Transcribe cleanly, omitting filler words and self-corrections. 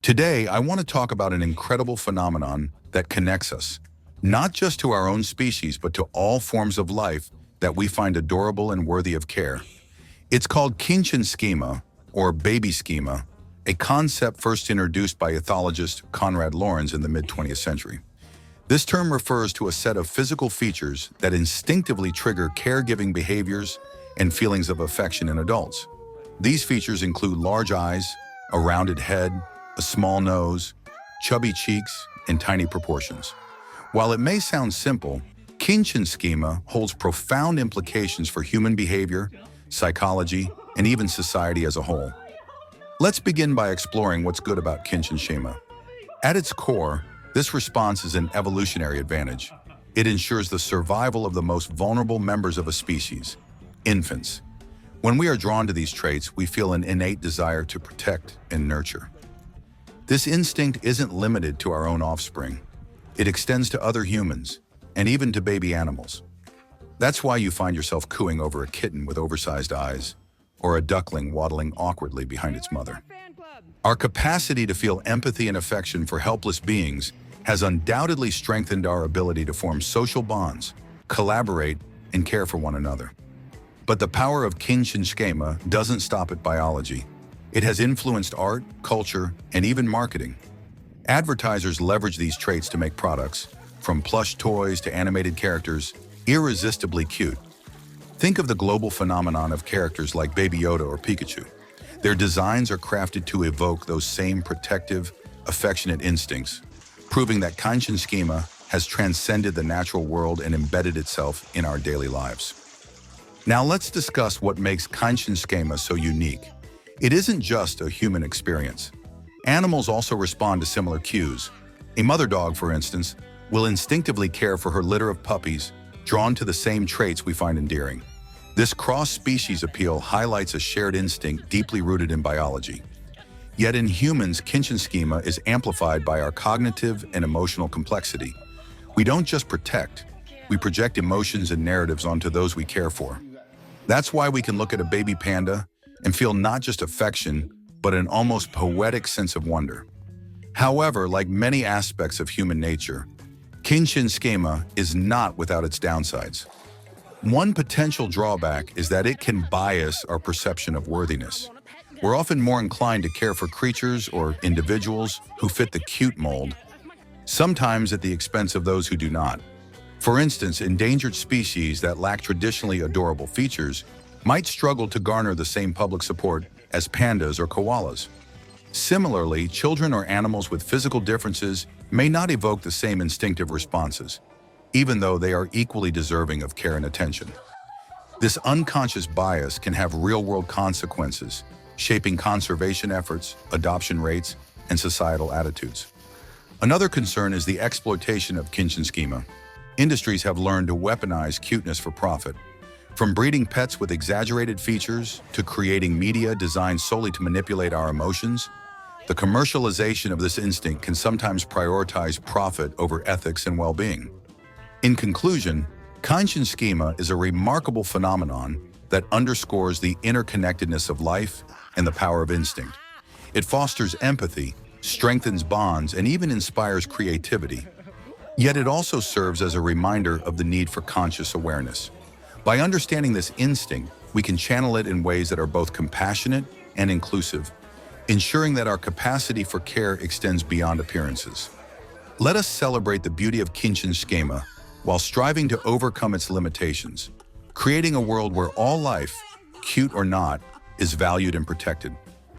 Today, I want to talk about an incredible phenomenon that connects us, not just to our own species, but to all forms of life that we find adorable and worthy of care. It's called Kittens schema, or baby schema, a concept first introduced by ethologist Konrad Lorenz in the mid-20th century. This term refers to a set of physical features that instinctively trigger caregiving behaviors and feelings of affection in adults. These features include large eyes, a rounded head, a small nose, chubby cheeks, and tiny proportions. While it may sound simple, Kittens schema holds profound implications for human behavior, psychology, and even society as a whole. Let's begin by exploring what's good about Kittens schema. At its core, this response is an evolutionary advantage. It ensures the survival of the most vulnerable members of a species, infants. When we are drawn to these traits, we feel an innate desire to protect and nurture. This instinct isn't limited to our own offspring. It extends to other humans, and even to baby animals. That's why you find yourself cooing over a kitten with oversized eyes, or a duckling waddling awkwardly behind its mother. Our capacity to feel empathy and affection for helpless beings has undoubtedly strengthened our ability to form social bonds, collaborate, and care for one another. But the power of Kittens schema doesn't stop at biology. It has influenced art, culture, and even marketing. Advertisers leverage these traits to make products, from plush toys to animated characters, irresistibly cute. Think of the global phenomenon of characters like Baby Yoda or Pikachu. Their designs are crafted to evoke those same protective, affectionate instincts, proving that Kittens schema has transcended the natural world and embedded itself in our daily lives. Now let's discuss what makes Kittens schema so unique. It isn't just a human experience. Animals also respond to similar cues. A mother dog, for instance, will instinctively care for her litter of puppies, drawn to the same traits we find endearing. This cross-species appeal highlights a shared instinct deeply rooted in biology. Yet in humans, Kittens schema is amplified by our cognitive and emotional complexity. We don't just protect, we project emotions and narratives onto those we care for. That's why we can look at a baby panda and feel not just affection, but an almost poetic sense of wonder. However, like many aspects of human nature, Kittens schema is not without its downsides. One potential drawback is that it can bias our perception of worthiness. We're often more inclined to care for creatures or individuals who fit the cute mold, sometimes at the expense of those who do not. For instance, endangered species that lack traditionally adorable features might struggle to garner the same public support as pandas or koalas. Similarly, children or animals with physical differences may not evoke the same instinctive responses, even though they are equally deserving of care and attention. This unconscious bias can have real-world consequences, shaping conservation efforts, adoption rates, and societal attitudes. Another concern is the exploitation of Kittens schema. Industries have learned to weaponize cuteness for profit. From breeding pets with exaggerated features to creating media designed solely to manipulate our emotions, the commercialization of this instinct can sometimes prioritize profit over ethics and well-being. In conclusion, Kittens schema is a remarkable phenomenon that underscores the interconnectedness of life and the power of instinct. It fosters empathy, strengthens bonds, and even inspires creativity. Yet it also serves as a reminder of the need for conscious awareness. By understanding this instinct, we can channel it in ways that are both compassionate and inclusive, ensuring that our capacity for care extends beyond appearances. Let us celebrate the beauty of Kittens schema while striving to overcome its limitations, creating a world where all life, cute or not, is valued and protected.